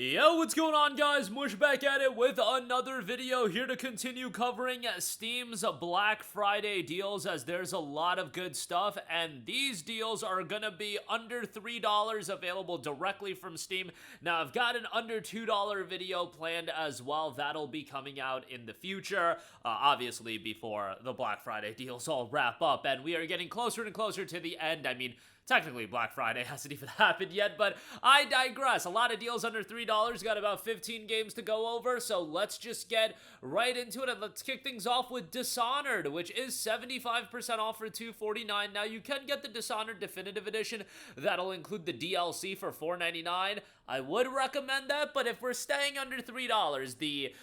Yo, what's going on, guys? Mush back at it with another video, here to continue covering Steam's Black Friday deals, as there's a lot of good stuff, and these deals are gonna be under $3 available directly from Steam. Now, I've got an under $2 video planned as well. That'll be coming out in the future, obviously before the Black Friday deals all wrap up, and we are getting closer and closer to the end. I mean, technically, Black Friday hasn't even happened yet, but I digress. A lot of deals under $3, got about 15 games to go over, so let's just get right into it, and let's kick things off with Dishonored, which is 75% off for $249. Now, you can get the Dishonored Definitive Edition. That'll include the DLC for $4.99. I would recommend that, but if we're staying under $3, the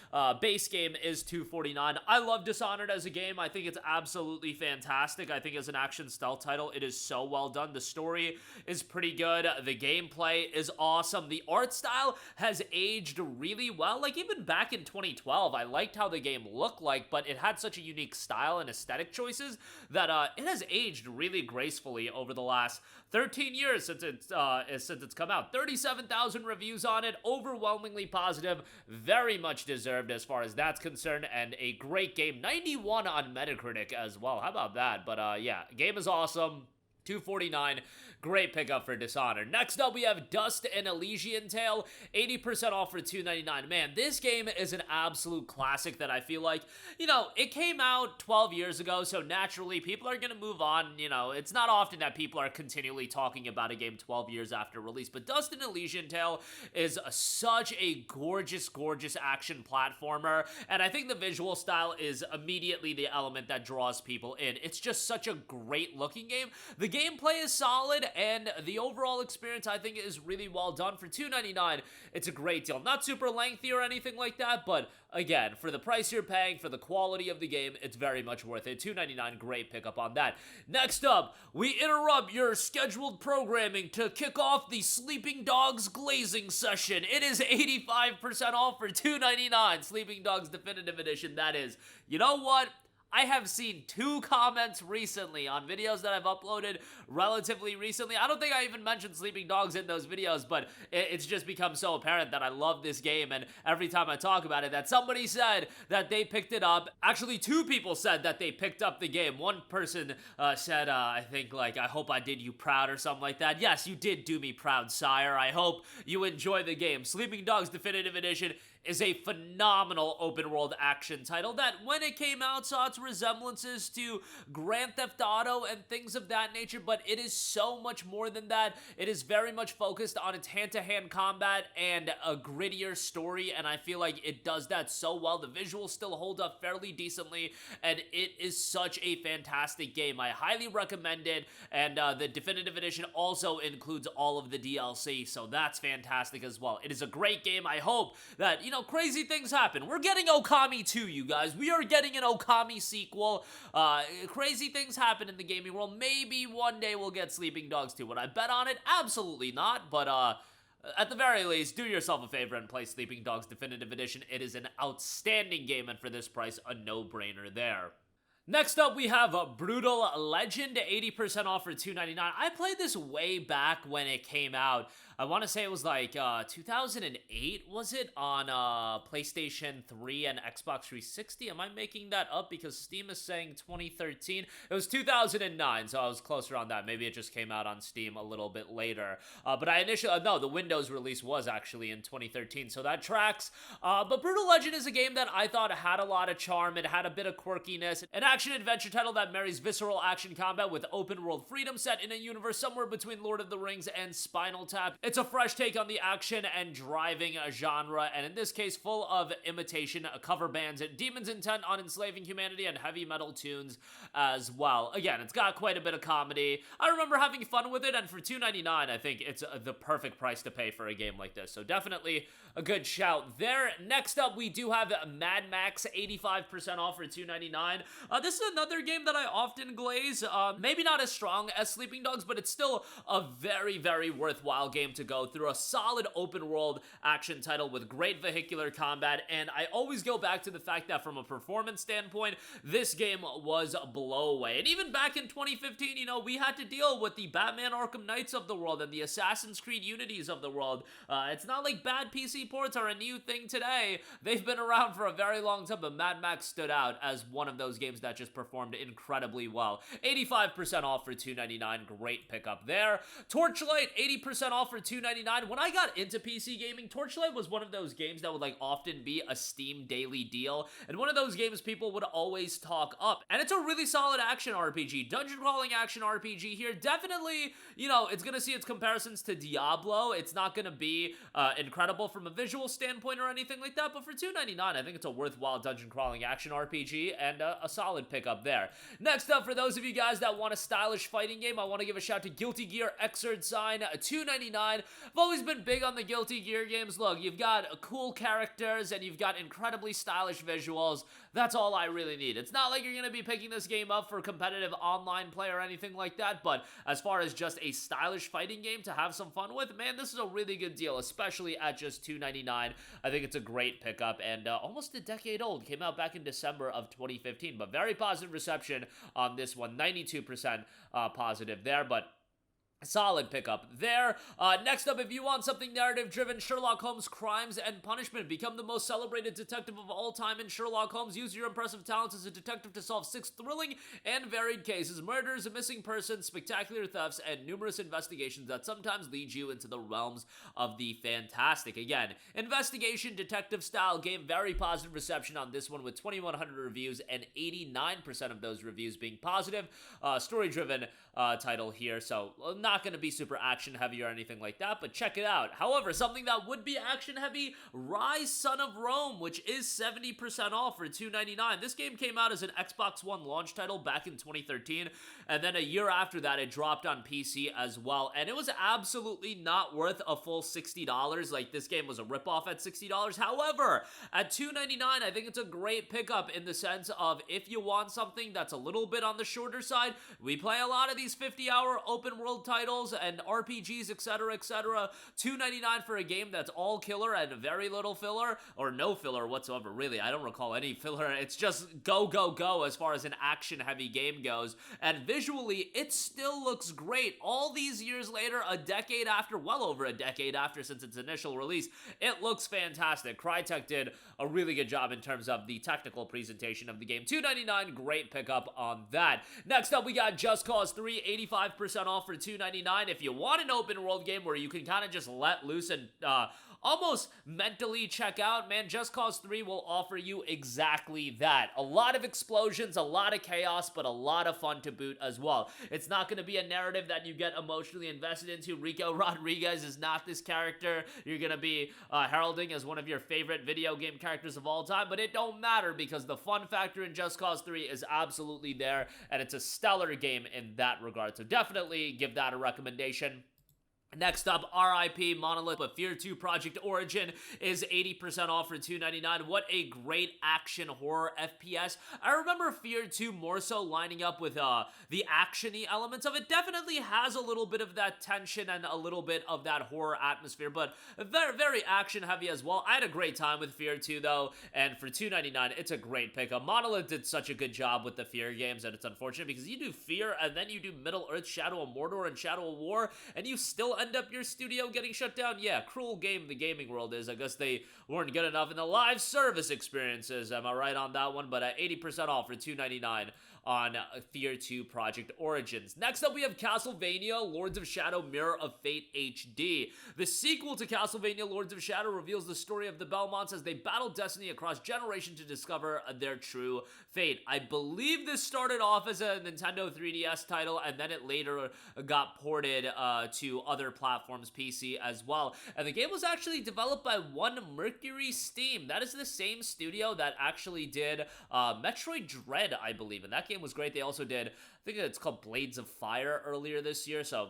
base game is $249. I love Dishonored as a game. I think it's absolutely fantastic. I think as an action stealth title, it is so well done. The story is pretty good. The gameplay is awesome. The art style has aged really well. Like, even back in 2012, I liked how the game looked like, but it had such a unique style and aesthetic choices that it has aged really gracefully over the last 13 years since it's come out. 37,000 reviews on it, overwhelmingly positive, very much deserved as far as that's concerned, and a great game. 91 on Metacritic as well. How about that? But yeah, game is awesome. $249, great pickup for Dishonored. Next up, we have Dust and Elysian Tale, 80% off for $299. Man, this game is an absolute classic that I feel like, you know, it came out 12 years ago, so naturally, people are going to move on. You know, it's not often that people are continually talking about a game 12 years after release, but Dust and Elysian Tale is such a gorgeous, gorgeous action platformer, and I think the visual style is immediately the element that draws people in. It's just such a great-looking game. The gameplay is solid, and the overall experience, I think, is really well done. For $299, it's a great deal. Not super lengthy or anything like that, but again, for the price you're paying, for the quality of the game, it's very much worth it. $299, great pickup on that. Next up, we interrupt your scheduled programming to kick off the Sleeping Dogs glazing session. It is 85% off for $299. Sleeping Dogs Definitive Edition, that is. You know what? I have seen 2 comments recently on videos that I've uploaded relatively recently. I don't think I even mentioned Sleeping Dogs in those videos, but it's just become so apparent that I love this game, and every time I talk about it, that somebody said that they picked it up. Actually, 2 people said that they picked up the game. One person said, I think, like, I hope I did you proud or something like that. Yes, you did do me proud, sire. I hope you enjoy the game. Sleeping Dogs Definitive Edition is a phenomenal open-world action title that, when it came out, saw its resemblances to Grand Theft Auto and things of that nature, but it is so much more than that. It is very much focused on its hand-to-hand combat and a grittier story, and I feel like it does that so well. The visuals still hold up fairly decently, and it is such a fantastic game. I highly recommend it, and the Definitive Edition also includes all of the DLC, so that's fantastic as well. It is a great game. I hope that, you know, crazy things happen. We're getting Okami 2, you guys. We are getting an Okami sequel. Crazy things happen in the gaming world. Maybe one day we'll get Sleeping Dogs 2. Would I bet on it? Absolutely not, but at the very least, do yourself a favor and play Sleeping Dogs Definitive Edition. It is an outstanding game, and for this price, a no-brainer there. Next up, we have Brutal Legend, 80% off for $299. I played this way back when it came out. I want to say it was like 2008, was it? On PlayStation 3 and Xbox 360. Am I making that up? Because Steam is saying 2013. It was 2009, so I was closer on that. Maybe it just came out on Steam a little bit later. But I initially, no, the Windows release was actually in 2013, so that tracks. But Brutal Legend is a game that I thought had a lot of charm. It had a bit of quirkiness. An action-adventure title that marries visceral action combat with open-world freedom, set in a universe somewhere between Lord of the Rings and Spinal Tap. It's a fresh take on the action and driving genre, and in this case, full of imitation cover bands, demons intent on enslaving humanity, and heavy metal tunes as well. Again, it's got quite a bit of comedy. I remember having fun with it, and for $299, I think it's the perfect price to pay for a game like this, so definitely a good shout there. Next up, we do have Mad Max, 85% off for $299. This is another game that I often glaze. Maybe not as strong as Sleeping Dogs, but it's still a very, very worthwhile game to go through a solid open world action title with great vehicular combat, and I always go back to the fact that from a performance standpoint, this game was a blowaway. And even back in 2015, you know, we had to deal with the Batman Arkham Knights of the world and the Assassin's Creed Unities of the world. It's not like bad PC ports are a new thing today. They've been around for a very long time, but Mad Max stood out as one of those games that just performed incredibly well. 85% off for $2.99, great pickup there. Torchlight, 80% off for $2.99. When I got into PC gaming, Torchlight was one of those games that would like often be a Steam daily deal, and one of those games people would always talk up. And it's a really solid action RPG, dungeon crawling action RPG here. Definitely, you know, it's gonna see its comparisons to Diablo. It's not gonna be incredible from a visual standpoint or anything like that, but for $2.99, I think it's a worthwhile dungeon crawling action RPG and a solid pickup there. Next up, for those of you guys that want a stylish fighting game, I want to give a shout to Guilty Gear Xrd Sign, $2.99. I've always been big on the Guilty Gear games. Look, you've got cool characters and you've got incredibly stylish visuals. That's all I really need. It's not like you're going to be picking this game up for competitive online play or anything like that, but as far as just a stylish fighting game to have some fun with, man, this is a really good deal, especially at just $2.99. I think it's a great pickup, and almost a decade old. Came out back in December of 2015, but very positive reception on this one. 92% positive there, but solid pickup there. Next up, if you want something narrative-driven, Sherlock Holmes Crimes and Punishment. Become the most celebrated detective of all time in Sherlock Holmes. Use your impressive talents as a detective to solve 6 thrilling and varied cases, murders, missing persons, spectacular thefts, and numerous investigations that sometimes lead you into the realms of the fantastic. Again, investigation detective-style game. Very positive reception on this one with 2,100 reviews and 89% of those reviews being positive. Story-driven title here, so not going to be super action heavy or anything like that, but check it out. However, something that would be action heavy, Ryse Son of Rome, which is 70% off for $2.99. This game came out as an Xbox One launch title back in 2013, and then a year after that it dropped on PC as well, and it was absolutely not worth a full $60. Like, this game was a ripoff at $60. However, at $2.99, I think it's a great pickup in the sense of if you want something that's a little bit on the shorter side. We play a lot of these 50-hour open world titles and RPGs, etc., etc. $2.99 for a game that's all killer and very little filler, or no filler whatsoever, really. I don't recall any filler. It's just go, go, go as far as an action-heavy game goes. And visually, it still looks great. All these years later, a decade after, well over a decade after since its initial release, it looks fantastic. Crytek did a really good job in terms of the technical presentation of the game. $2.99, great pickup on that. Next up, we got Just Cause 3, 85% off for $2.99. If you want an open world game where you can kind of just let loose and almost mentally check out, man, Just Cause 3 will offer you exactly that. A lot of explosions, a lot of chaos, but a lot of fun to boot as well. It's not going to be a narrative that you get emotionally invested into. Rico Rodriguez is not this character you're going to be heralding as one of your favorite video game characters of all time, but it don't matter because the fun factor in Just Cause 3 is absolutely there, and it's a stellar game in that regard. So definitely give that a recommendation. Next up, RIP Monolith, but F.E.A.R 2 Project Origin is 80% off for $2.99. What a great action horror FPS. I remember F.E.A.R 2 more so lining up with the action-y elements of it. Definitely has a little bit of that tension and a little bit of that horror atmosphere, but very, very action-heavy as well. I had a great time with F.E.A.R 2, though, and for $2.99, it's a great pickup. Monolith did such a good job with the F.E.A.R games, and it's unfortunate because you do F.E.A.R, and then you do Middle-earth, Shadow of Mordor, and Shadow of War, and you still end up your studio getting shut down. Yeah, cruel game the gaming world is. I guess they weren't good enough in the live service experiences. Am I right on that one? But 80% off for $2.99 on F.E.A.R 2 Project Origins. Next up, we have Castlevania Lords of Shadow Mirror of Fate HD. The sequel to Castlevania Lords of Shadow reveals the story of the Belmonts as they battle destiny across generations to discover their true fate. I believe this started off as a Nintendo 3DS title, and then it later got ported to other platforms, PC as well. And the game was actually developed by One Mercury Steam. That is the same studio that actually did Metroid Dread, I believe, and that game was great. They also did, I think it's called Blades of Fire earlier this year, so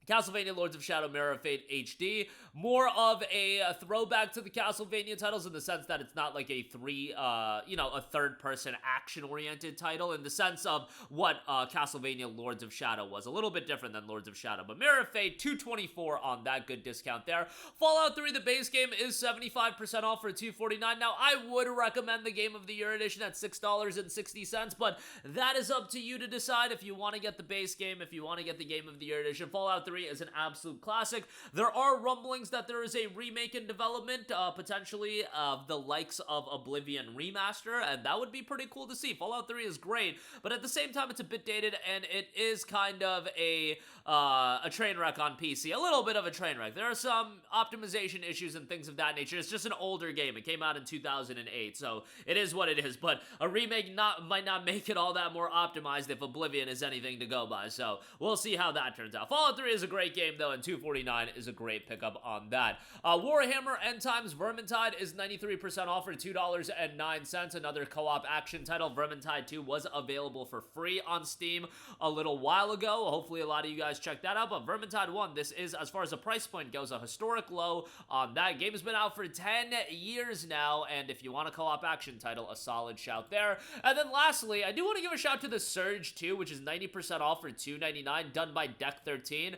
Castlevania Lords of Shadow Mirror of Fate HD, more of a throwback to the Castlevania titles in the sense that it's not like a a third-person action-oriented title in the sense of what Castlevania Lords of Shadow was. A little bit different than Lords of Shadow, but Mirror of Fate, $224 on that, good discount there. Fallout 3, the base game, is 75% off for $249. Now, I would recommend the Game of the Year edition at $6.60, but that is up to you to decide if you want to get the base game, if you want to get the Game of the Year edition. Fallout 3 is an absolute classic. There are rumblings that there is a remake in development, potentially of the likes of Oblivion Remaster, and that would be pretty cool to see. Fallout 3 is great, but at the same time, it's a bit dated, and it is kind of a train wreck on PC. A little bit of a train wreck. There are some optimization issues and things of that nature. It's just an older game. It came out in 2008, so it is what it is, but a remake might not make it all that more optimized if Oblivion is anything to go by, so we'll see how that turns out. Fallout 3 is a great game, though, and $249 is a great pickup on that. Warhammer End Times Vermintide is 93% off for $2.09. Another co-op action title. Vermintide 2 was available for free on Steam a little while ago. Hopefully a lot of you guys checked that out, but Vermintide 1, this is, as far as the price point goes, a historic low on that. Game has been out for 10 years now, and if you want a co-op action title, a solid shout there. And then lastly, I do want to give a shout to the Surge 2, which is 90% off for $2.99, done by Deck 13.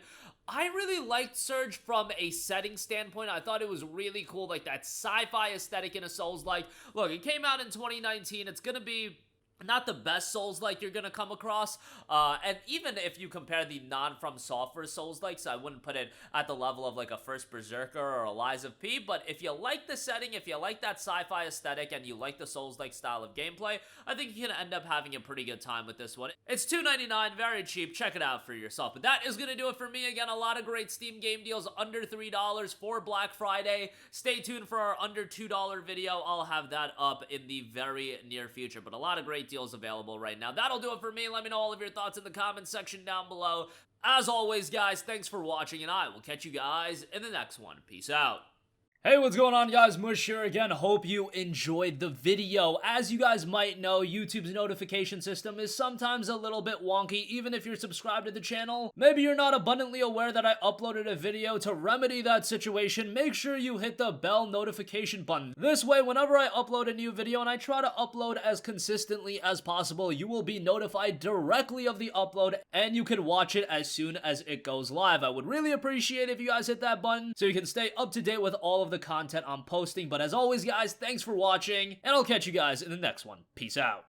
I really liked Surge from a setting standpoint. I thought it was really cool, like that sci-fi aesthetic in a Souls-like. Look, it came out in 2019. It's gonna be not the best Souls-like you're gonna come across, and even if you compare the non-From Software Souls-likes, I wouldn't put it at the level of like a First Berserker or a Lies of P, but if you like the setting, if you like that sci-fi aesthetic, and you like the Souls-like style of gameplay, I think you can end up having a pretty good time with this one. It's $2.99, very cheap, check it out for yourself. But that is gonna do it for me. Again, a lot of great Steam game deals under $3 for Black Friday. Stay tuned for our under $2 video. I'll have that up in the very near future, but a lot of great deals available right now. That'll do it for me. Let me know all of your thoughts in the comments section down below. As always, guys, thanks for watching, and I will catch you guys in the next one. Peace out. Hey, what's going on, guys? Mush here again. Hope you enjoyed the video. As you guys might know, YouTube's notification system is sometimes a little bit wonky, even if you're subscribed to the channel. Maybe you're not abundantly aware that I uploaded a video. To remedy that situation, make sure you hit the bell notification button. This way, whenever I upload a new video, and I try to upload as consistently as possible, you will be notified directly of the upload, and you can watch it as soon as it goes live. I would really appreciate if you guys hit that button so you can stay up to date with all of the content I'm posting. But as always, guys, thanks for watching, and I'll catch you guys in the next one. Peace out.